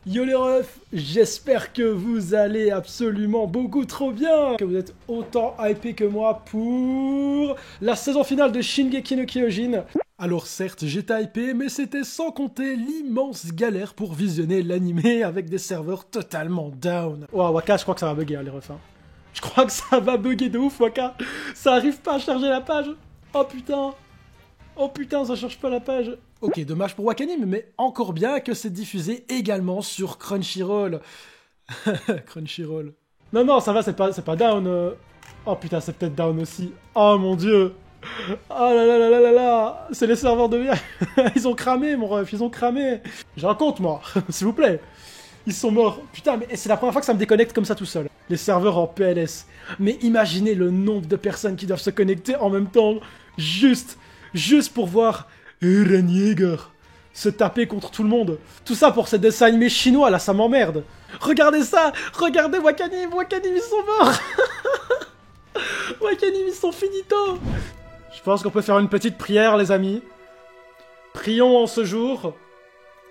Yo les refs, j'espère que vous allez absolument beaucoup trop bien, que vous êtes autant hypés que moi pour la saison finale de Shingeki no Kyojin. Alors certes, j'étais hypé, mais c'était sans compter l'immense galère pour visionner l'animé avec des serveurs totalement down. Oh Waka, je crois que ça va bugger hein, les refs. Hein. Je crois que ça va bugger de ouf Waka. Ça arrive pas à charger la page. Oh putain. Oh putain, ça charge pas la page. Ok, dommage pour Wakanim, mais encore bien que c'est diffusé également sur Crunchyroll. Crunchyroll. Non, non, ça va, c'est pas down. Oh putain, c'est peut-être down aussi. Oh mon dieu. Oh là là là là là là. C'est les serveurs de VR. Ils ont cramé, mon ref, ils ont cramé. J'ai un compte, moi, s'il vous plaît. Ils sont morts. Putain, mais c'est la première fois que ça me déconnecte comme ça tout seul. Les serveurs en PLS. Mais imaginez le nombre de personnes qui doivent se connecter en même temps. Juste pour voir Eren Yeager se taper contre tout le monde. Tout ça pour ces dessins animés chinois, là, ça m'emmerde. Regardez ça. Regardez Wakanim, ils sont morts. Wakanim, ils sont finito. Je pense qu'on peut faire une petite prière, les amis. Prions en ce jour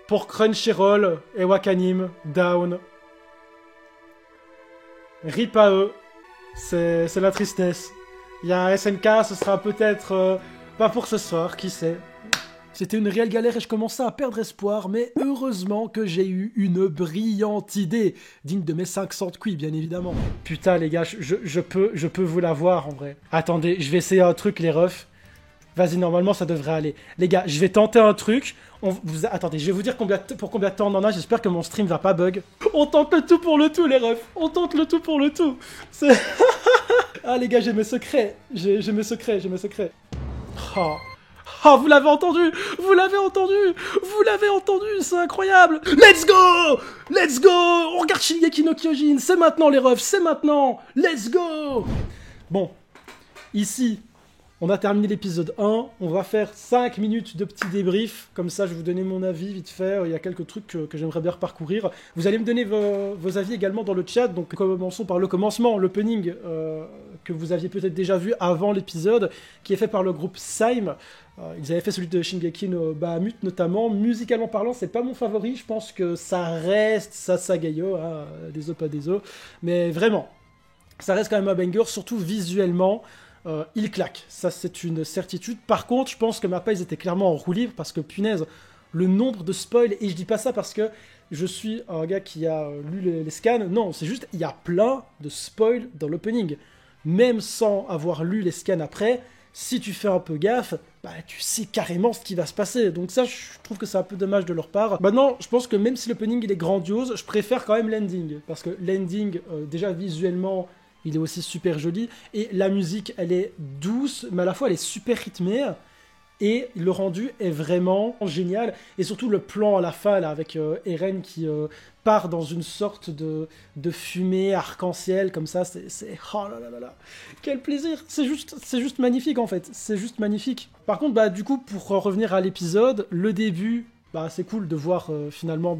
pour Crunchyroll et Wakanim down. Rip à eux. C'est la tristesse. Il y a un SNK, ce sera peut-être pas pour ce soir, qui sait. C'était une réelle galère et je commençais à perdre espoir, mais heureusement que j'ai eu une brillante idée, digne de mes 500 couilles, bien évidemment. Putain les gars, je peux vous la voir en vrai. Attendez, je vais essayer un truc les refs. Vas-y, normalement ça devrait aller. Les gars, je vais tenter un truc. Attendez, je vais vous dire pour combien de temps on en a, j'espère que mon stream va pas bug. On tente le tout pour le tout les refs. On tente le tout pour le tout. Ah les gars, j'ai mes secrets. J'ai mes secrets. Oh. Oh, vous l'avez entendu, c'est incroyable. Let's go, on regarde Shingeki no Kyojin, c'est maintenant les refs, c'est maintenant, let's go. Bon, ici, on a terminé l'épisode 1, on va faire 5 minutes de petit débrief, comme ça je vais vous donner mon avis vite fait, il y a quelques trucs que j'aimerais bien reparcourir. Vous allez me donner vos avis également dans le chat, donc commençons par le commencement, l'opening que vous aviez peut-être déjà vu avant l'épisode, qui est fait par le groupe Saim. Ils avaient fait celui de Shingeki no Bahamut notamment. Musicalement parlant, c'est pas mon favori. Je pense que ça reste Sasagayo, hein, des os pas des os. Mais vraiment, ça reste quand même un banger, surtout visuellement. Il claque, ça c'est une certitude. Par contre, je pense que Mappa, ils étaient clairement en roue libre parce que punaise, le nombre de spoils, et je dis pas ça parce que je suis un gars qui a lu les scans. Non, c'est juste, il y a plein de spoils dans l'opening. Même sans avoir lu les scans après, si tu fais un peu gaffe, bah tu sais carrément ce qui va se passer. Donc ça, je trouve que c'est un peu dommage de leur part. Maintenant, je pense que même si l'opening il est grandiose, je préfère quand même l'ending. Parce que l'ending, déjà visuellement, il est aussi super joli. Et la musique, elle est douce, mais à la fois elle est super rythmée. Et le rendu est vraiment génial. Et surtout le plan à la fin, là, avec Eren qui part dans une sorte de fumée arc-en-ciel, comme ça, c'est... Oh là là là là. Quel plaisir. C'est juste magnifique, en fait. C'est juste magnifique. Par contre, bah, du coup, pour revenir à l'épisode, le début... Bah, c'est cool de voir finalement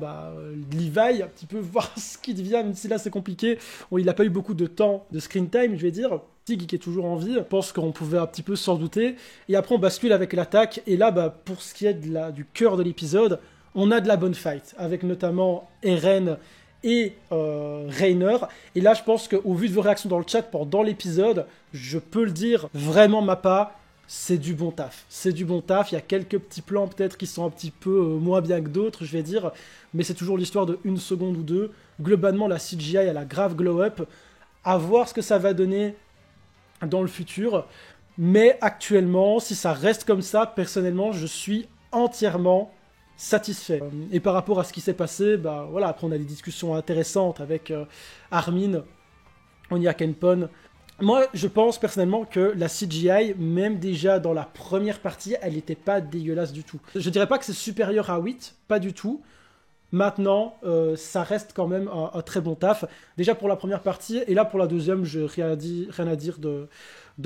Levi, un petit peu voir ce qui devient, même si là c'est compliqué. Bon, il n'a pas eu beaucoup de temps de screen time, je vais dire. Tig qui est toujours en vie, je pense qu'on pouvait un petit peu s'en douter. Et après on bascule avec l'attaque, et là bah, pour ce qui est du cœur de l'épisode, on a de la bonne fight, avec notamment Eren et Reiner. Et là je pense qu'au vu de vos réactions dans le chat pendant l'épisode, je peux le dire, vraiment Mappa, c'est du bon taf. C'est du bon taf. Il y a quelques petits plans peut-être qui sont un petit peu moins bien que d'autres, je vais dire. Mais c'est toujours l'histoire de 1 seconde ou 2. Globalement, la CGI, elle a grave glow-up. À voir ce que ça va donner dans le futur. Mais actuellement, si ça reste comme ça, personnellement, je suis entièrement satisfait. Et par rapport à ce qui s'est passé, bah voilà, après on a des discussions intéressantes avec Armin, Onya Kenpon. Moi, je pense personnellement que la CGI, même déjà dans la première partie, elle n'était pas dégueulasse du tout. Je dirais pas que c'est supérieur à 8, pas du tout. Maintenant, ça reste quand même un très bon taf. Déjà pour la première partie, et là pour la deuxième, je n'ai rien à dire de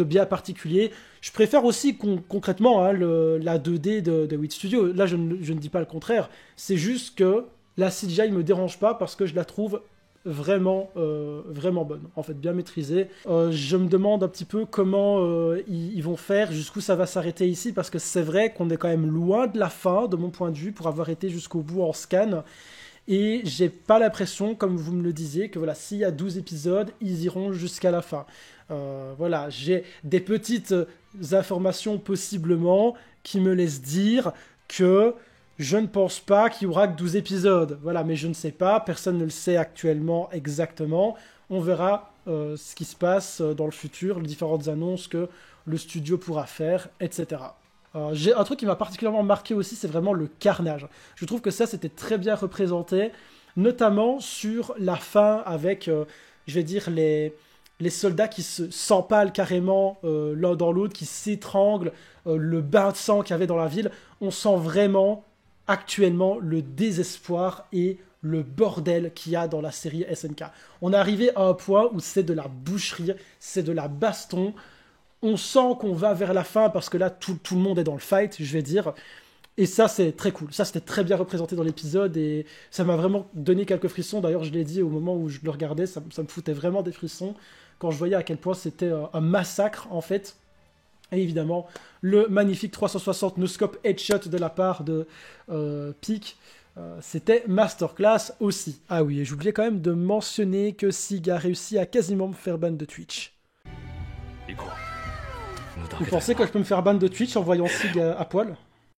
bien particulier. Je préfère aussi concrètement hein, la 2D de 8 Studio. Là, je ne dis pas le contraire. C'est juste que la CGI ne me dérange pas parce que je la trouve vraiment bonne, en fait, bien maîtrisée. Je me demande un petit peu comment ils vont faire, jusqu'où ça va s'arrêter ici, parce que c'est vrai qu'on est quand même loin de la fin, de mon point de vue, pour avoir été jusqu'au bout en scan. Et j'ai pas l'impression, comme vous me le disiez, que voilà, s'il y a 12 épisodes, ils iront jusqu'à la fin. Voilà, j'ai des petites informations possiblement qui me laissent dire que je ne pense pas qu'il y aura que 12 épisodes. Voilà, mais je ne sais pas, personne ne le sait actuellement exactement. On verra ce qui se passe dans le futur, les différentes annonces que le studio pourra faire, etc. J'ai un truc qui m'a particulièrement marqué aussi, c'est vraiment le carnage. Je trouve que ça, c'était très bien représenté, notamment sur la fin avec, je vais dire, les soldats qui s'empalent carrément l'un dans l'autre, qui s'étranglent, le bain de sang qu'il y avait dans la ville. On sent vraiment, actuellement, le désespoir et le bordel qu'il y a dans la série SNK. On est arrivé à un point où c'est de la boucherie, c'est de la baston. On sent qu'on va vers la fin parce que là, tout le monde est dans le fight, je vais dire. Et ça, c'est très cool. Ça, c'était très bien représenté dans l'épisode et ça m'a vraiment donné quelques frissons. D'ailleurs, je l'ai dit au moment où je le regardais, ça me foutait vraiment des frissons quand je voyais à quel point c'était un massacre, en fait. Et évidemment, le magnifique 360 no-scope headshot de la part de Peak. C'était masterclass aussi. Ah oui, et j'oubliais quand même de mentionner que Sig a réussi à quasiment me faire ban de Twitch. Vous pensez que je peux me faire ban de Twitch en voyant Sig à poil ?